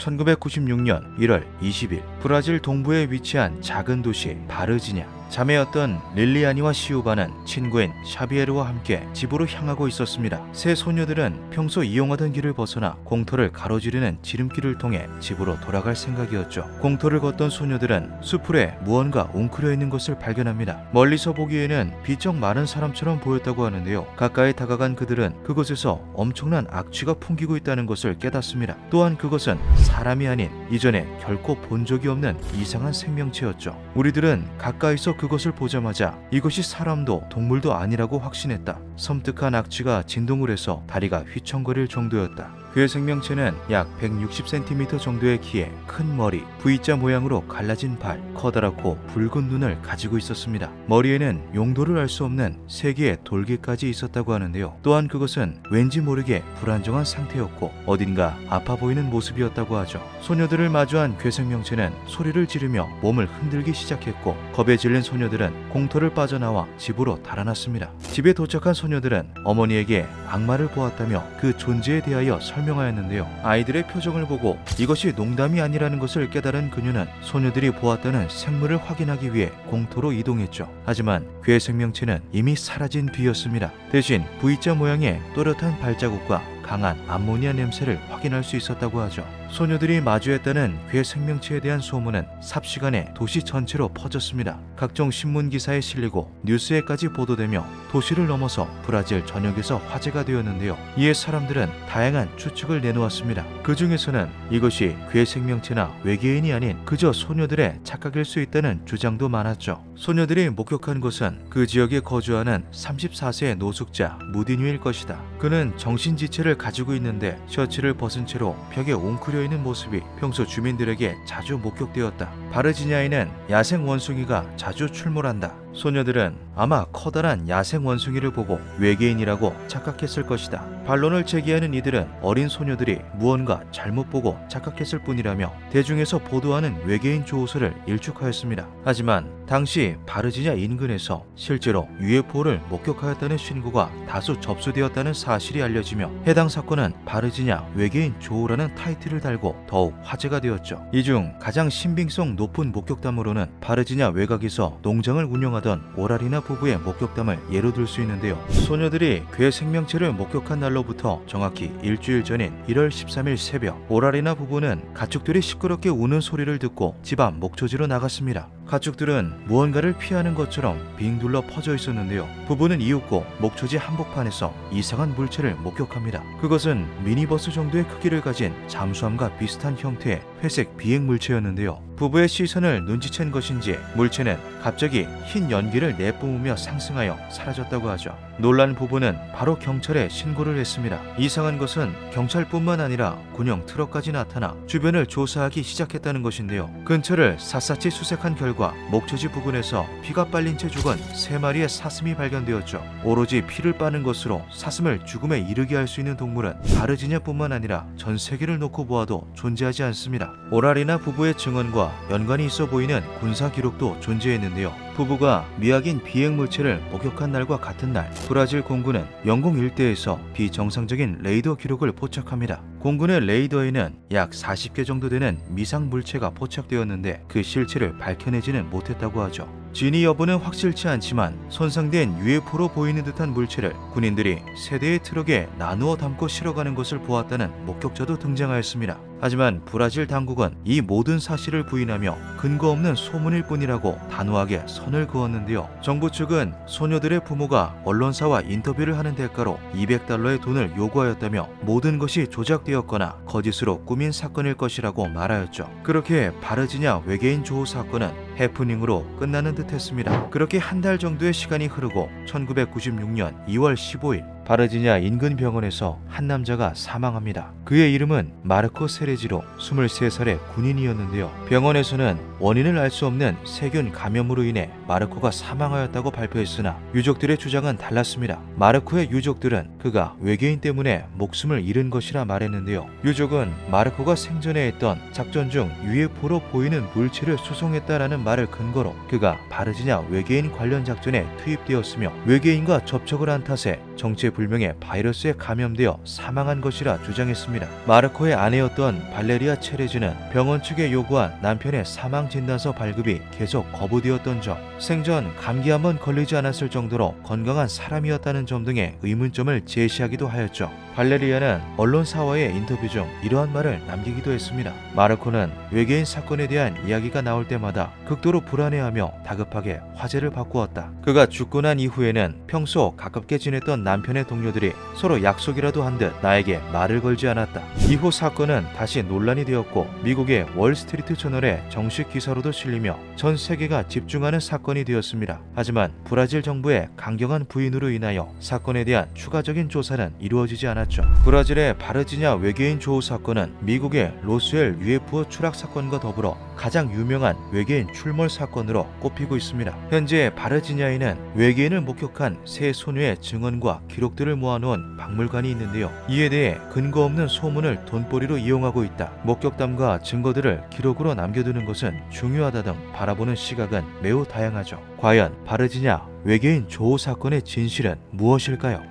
1996년 1월 20일 브라질 동부에 위치한 작은 도시 바르지냐. 자매였던 릴리아니와 시우바는 친구인 샤비에르와 함께 집으로 향하고 있었습니다. 세 소녀들은 평소 이용하던 길을 벗어나 공터를 가로지르는 지름길을 통해 집으로 돌아갈 생각이었죠. 공터를 걷던 소녀들은 수풀에 무언가 웅크려 있는 것을 발견합니다. 멀리서 보기에는 비쩍 마른 사람처럼 보였다고 하는데요. 가까이 다가간 그들은 그곳에서 엄청난 악취가 풍기고 있다는 것을 깨닫습니다. 또한 그것은 사람이 아닌 이전에 결코 본 적이 없는 이상한 생명체였죠. 우리들은 가까이서 그것을 보자마자 이것이 사람도 동물도 아니라고 확신했다. 섬뜩한 악취가 진동을 해서 다리가 휘청거릴 정도였다. 그의 생명체는 약 160cm 정도의 키에 큰 머리, V자 모양으로 갈라진 발, 커다랗고 붉은 눈을 가지고 있었습니다. 머리에는 용도를 알 수 없는 세 개의 돌기까지 있었다고 하는데요. 또한 그것은 왠지 모르게 불안정한 상태였고 어딘가 아파 보이는 모습이었다고 하죠. 소녀들을 마주한 괴생명체는 소리를 지르며 몸을 흔들기 시작했고 겁에 질린 소녀들은 공터를 빠져나와 집으로 달아났습니다. 집에 도착한 소녀들은 어머니에게 악마를 보았다며 그 존재에 대하여 설명하였는데요. 아이들의 표정을 보고 이것이 농담이 아니라는 것을 깨달은 그녀는 소녀들이 보았다는 생물을 확인하기 위해 공터로 이동했죠. 하지만 괴 생명체는 이미 사라진 뒤였습니다. 대신 V자 모양의 또렷한 발자국과 강한 암모니아 냄새를 확인할 수 있었다고 하죠. 소녀들이 마주했다는 괴 생명체에 대한 소문은 삽시간에 도시 전체로 퍼졌습니다. 각종 신문 기사에 실리고 뉴스에까지 보도되며 도시를 넘어서 브라질 전역에서 화제가 되었는데요. 이에 사람들은 다양한 추측을 내놓았습니다. 그 중에서는 이것이 괴 생명체나 외계인이 아닌 그저 소녀들의 착각일 수 있다는 주장도 많았죠. 소녀들이 목격한 것은 그 지역에 거주하는 34세의 노숙자 무디뉴일 것이다. 그는 정신지체를 가지고 있는데 셔츠를 벗은 채로 벽에 웅크려 있는 모습이 평소 주민들에게 자주 목격되었다. 바르지냐에는 야생 원숭이가 자주 출몰한다. 소녀들은 아마 커다란 야생 원숭이를 보고 외계인이라고 착각했을 것이다. 반론을 제기하는 이들은 어린 소녀들이 무언가 잘못 보고 착각했을 뿐이라며 대중에서 보도하는 외계인 조우설을 일축하였습니다. 하지만 당시 바르지냐 인근에서 실제로 UFO를 목격하였다는 신고가 다수 접수되었다는 사실이 알려지며 해당 사건은 바르지냐 외계인 조우라는 타이틀을 달고 더욱 화제가 되었죠. 이 중 가장 신빙성 높은 목격담으로는 바르지냐 외곽에서 농장을 운영하던 오라리나 부부의 목격담을 예로 들 수 있는데요. 소녀들이 괴 생명체를 목격한 날로부터 정확히 일주일 전인 1월 13일 새벽, 오라리나 부부는 가축들이 시끄럽게 우는 소리를 듣고 집 앞 목초지로 나갔습니다. 가축들은 무언가를 피하는 것처럼 빙 둘러 퍼져 있었는데요. 부부는 이윽고 목초지 한복판에서 이상한 물체를 목격합니다. 그것은 미니버스 정도의 크기를 가진 잠수함과 비슷한 형태의 회색 비행 물체였는데요. 부부의 시선을 눈치챈 것인지 물체는 갑자기 흰 연기를 내뿜으며 상승하여 사라졌다고 하죠. 놀란 부부는 바로 경찰에 신고를 했습니다. 이상한 것은 경찰뿐만 아니라 군용 트럭까지 나타나 주변을 조사하기 시작했다는 것인데요. 근처를 샅샅이 수색한 결과 목초지 부근에서 피가 빨린 채 죽은 3마리의 사슴이 발견되었죠. 오로지 피를 빠는 것으로 사슴을 죽음에 이르게 할 수 있는 동물은 바르지냐뿐만 아니라 전 세계를 놓고 보아도 존재하지 않습니다. 오라리나 부부의 증언과 연관이 있어 보이는 군사 기록도 존재했는데요. 부부가 미확인 비행 물체를 목격한 날과 같은 날, 브라질 공군은 영공 일대에서 비정상적인 레이더 기록을 포착합니다. 공군의 레이더에는 약 40개 정도 되는 미상 물체가 포착되었는데 그 실체를 밝혀내지는 못했다고 하죠. 진위 여부는 확실치 않지만 손상된 UFO로 보이는 듯한 물체를 군인들이 세대의 트럭에 나누어 담고 실어가는 것을 보았다는 목격자도 등장하였습니다. 하지만 브라질 당국은 이 모든 사실을 부인하며 근거 없는 소문일 뿐이라고 단호하게 선을 그었는데요. 정부 측은 소녀들의 부모가 언론사와 인터뷰를 하는 대가로 $200의 돈을 요구하였다며 모든 것이 조작되었거나 거짓으로 꾸민 사건일 것이라고 말하였죠. 그렇게 바르지냐 외계인 조우 사건은 해프닝으로 끝나는 듯 했습니다. 그렇게 한 달 정도의 시간이 흐르고 1996년 2월 15일 바르지냐 인근 병원에서 한 남자가 사망합니다. 그의 이름은 마르코 세레지로 23살의 군인이었는데요. 병원에서는 원인을 알 수 없는 세균 감염으로 인해 마르코가 사망하였다고 발표했으나 유족들의 주장은 달랐습니다. 마르코의 유족들은 그가 외계인 때문에 목숨을 잃은 것이라 말했는데요. 유족은 마르코가 생전에 했던 작전 중 UFO로 보이는 물체를 수송했다라는 말을 근거로 그가 바르지냐 외계인 관련 작전에 투입되었으며 외계인과 접촉을 한 탓에 정체불명의 바이러스에 감염되어 사망한 것이라 주장했습니다. 마르코의 아내였던 발레리아 체레즈는 병원 측에 요구한 남편의 사망 진단서 발급이 계속 거부되었던 점, 생전 감기 한번 걸리지 않았을 정도로 건강한 사람이었다는 점 등의 의문점을 제시하기도 하였죠. 발레리아는 언론사와의 인터뷰 중 이러한 말을 남기기도 했습니다. 마르코는 외계인 사건에 대한 이야기가 나올 때마다 극도로 불안해하며 다급하게 화제를 바꾸었다. 그가 죽고 난 이후에는 평소 가깝게 지냈던 남편의 동료들이 서로 약속이라도 한 듯 나에게 말을 걸지 않았다. 이후 사건은 다시 논란이 되었고 미국의 월스트리트 저널의 정식 기사로도 실리며 전 세계가 집중하는 사건이 되었습니다. 하지만 브라질 정부의 강경한 부인으로 인하여 사건에 대한 추가적인 조사는 이루어지지 않았죠. 브라질의 바르지냐 외계인 조우 사건은 미국의 로스웰 UFO 추락 사건과 더불어 가장 유명한 외계인 출몰 사건으로 꼽히고 있습니다. 현재 바르지냐에는 외계인을 목격한 세 소녀의 증언과 기록들을 모아놓은 박물관이 있는데요. 이에 대해 근거 없는 소문을 돈벌이로 이용하고 있다. 목격담과 증거들을 기록으로 남겨두는 것은 중요하다 등 바라보는 시각은 매우 다양하죠. 과연 바르지냐 외계인 조우 사건의 진실은 무엇일까요?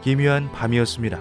기묘한 밤이었습니다.